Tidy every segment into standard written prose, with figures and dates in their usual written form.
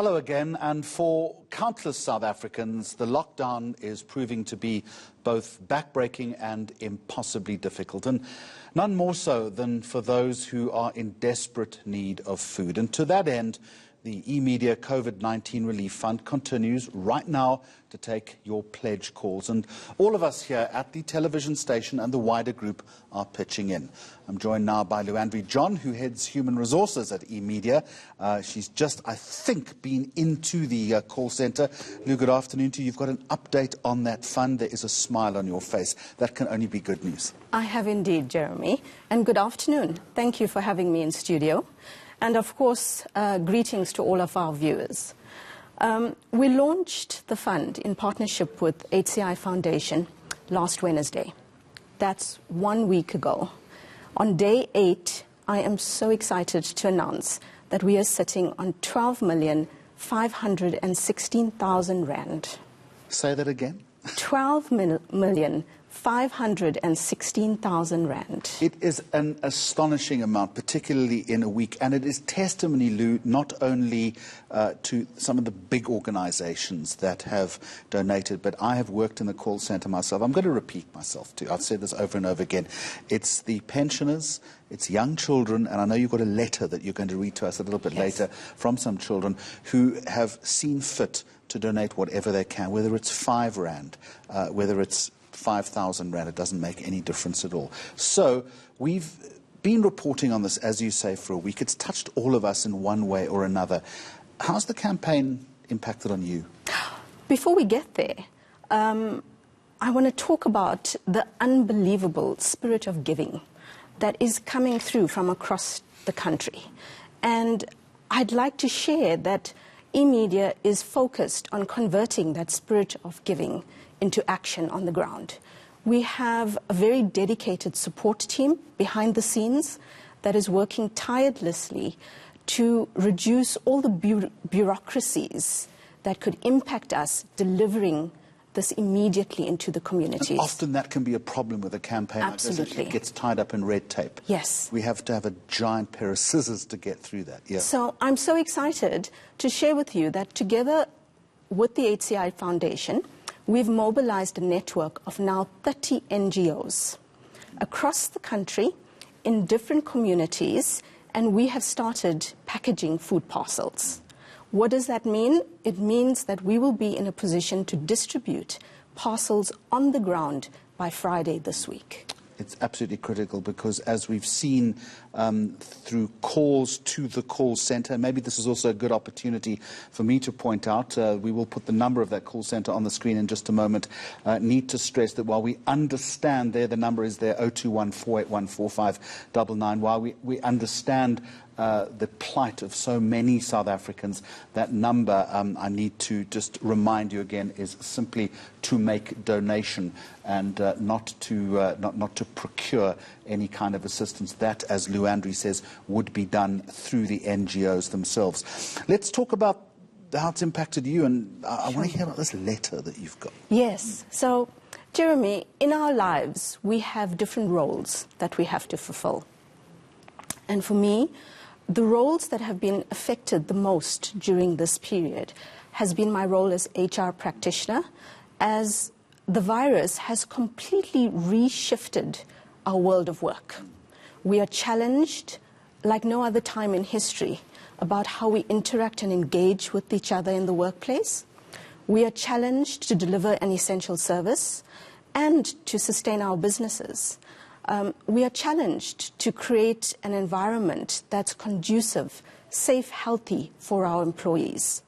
Hello again, and for countless South Africans, the lockdown is proving to be both backbreaking and impossibly difficult, and none more so than for those who are in desperate need of food. And to that end, the eMedia COVID-19 Relief Fund continues right now to take your pledge calls. And all of us here at the television station and the wider group are pitching in. I'm joined now by Lou-Andree John, who heads Human Resources at eMedia. She's just, I think, been into the call centre. Lou, good afternoon to you. You've got an update on that fund. There is a smile on your face. That can only be good news. I have indeed, Jeremy. And good afternoon. Thank you for having me in studio. And of course, greetings to all of our viewers. We launched the fund in partnership with HCI Foundation last Wednesday. That's 1 week ago. On day 8, I am so excited to announce that we are sitting on 12,516,000 rand. Say that again. 12,516,000 rand. It is an astonishing amount, particularly in a week, and it is testimony, Lou, not only to some of the big organizations that have donated, but I have worked in the call center myself. I'm going to repeat myself too. I've said this over and over again. It's the pensioners, it's young children, and I know you've got a letter that you're going to read to us a little bit later from some children who have seen fit to donate whatever they can, whether it's 5 rand, whether it's 5,000 rand, it doesn't make any difference at all. So we've been reporting on this, as you say, for a week. It's touched all of us in one way or another. How's the campaign impacted on you? Before we get there, I want to talk about the unbelievable spirit of giving that is coming through from across the country. And I'd like to share that eMedia is focused on converting that spirit of giving into action on the ground. We have a very dedicated support team behind the scenes that is working tirelessly to reduce all the bureaucracies that could impact us delivering this immediately into the communities. And often that can be a problem with a campaign like this. It gets tied up in red tape. Yes. We have to have a giant pair of scissors to get through that. Yeah. So I'm so excited to share with you that together with the HCI Foundation, we've mobilized a network of now 30 NGOs across the country in different communities, and we have started packaging food parcels. What does that mean? It means that we will be in a position to distribute parcels on the ground by Friday this week. It's absolutely critical because, as we've seen through calls to the call centre, maybe this is also a good opportunity for me to point out, we will put the number of that call centre on the screen in just a moment. Need to stress that while we understand the number is there, 021-481-4599, while we understand the plight of so many South Africans, that number, I need to just remind you again, is simply to make donation and not to procure any kind of assistance. That, as Lou-Andree says, would be done through the NGOs themselves. Let's talk about how it's impacted you, and I want to hear about this letter that you've got. Yes. So, Jeremy, in our lives, we have different roles that we have to fulfill. And for me, the roles that have been affected the most during this period has been my role as HR practitioner, as the virus has completely reshifted our world of work. We are challenged like no other time in history about how we interact and engage with each other in the workplace. We are challenged to deliver an essential service and to sustain our businesses. We are challenged to create an environment that's conducive, safe, healthy for our employees.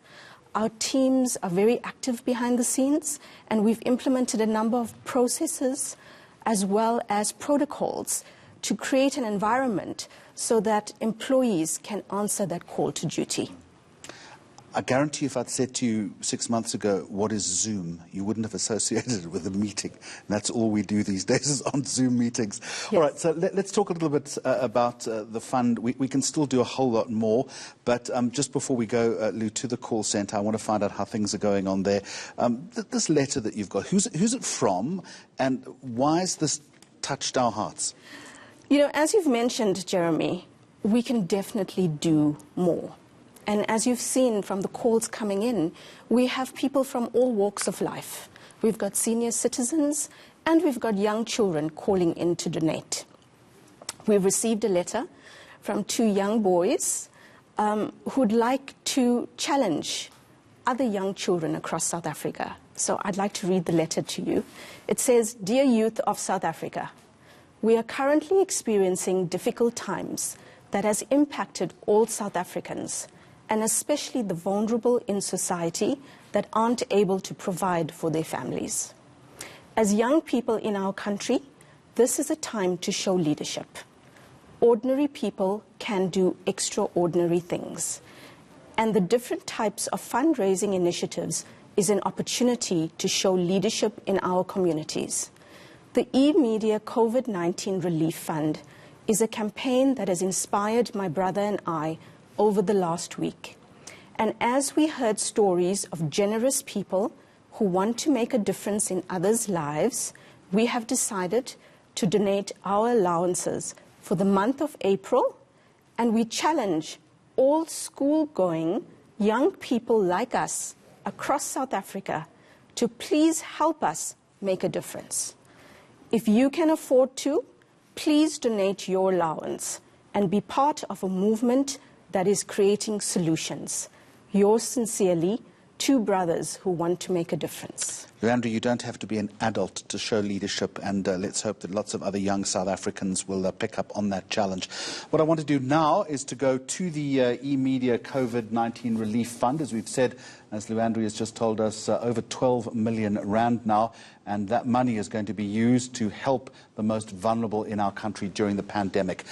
Our teams are very active behind the scenes, and we've implemented a number of processes as well as protocols to create an environment so that employees can answer that call to duty. I guarantee if I'd said to you 6 months ago, what is Zoom, you wouldn't have associated it with a meeting. And that's all we do these days is on Zoom meetings. Yes. All right, so let's talk a little bit about the fund. We can still do a whole lot more, but just before we go, Lou, to the call centre, I want to find out how things are going on there. This letter that you've got, who's it from, and why has this touched our hearts? You know, as you've mentioned, Jeremy, we can definitely do more. And as you've seen from the calls coming in, we have people from all walks of life. We've got senior citizens and we've got young children calling in to donate. We've received a letter from 2 young boys who'd like to challenge other young children across South Africa. So I'd like to read the letter to you. It says, "Dear youth of South Africa, we are currently experiencing difficult times that has impacted all South Africans, and especially the vulnerable in society that aren't able to provide for their families. As young people in our country, this is a time to show leadership. Ordinary people can do extraordinary things, and the different types of fundraising initiatives is an opportunity to show leadership in our communities. The eMedia COVID-19 Relief Fund is a campaign that has inspired my brother and I over the last week. And as we heard stories of generous people who want to make a difference in others' lives, we have decided to donate our allowances for the month of April, and we challenge all school-going young people like us across South Africa to please help us make a difference. If you can afford to, please donate your allowance and be part of a movement that is creating solutions. Yours sincerely, 2 brothers who want to make a difference." Lou-Andree, you don't have to be an adult to show leadership, and let's hope that lots of other young South Africans will pick up on that challenge. What I want to do now is to go to the eMedia COVID-19 Relief Fund. As we've said, as Lou-Andree has just told us, over 12 million rand now, and that money is going to be used to help the most vulnerable in our country during the pandemic.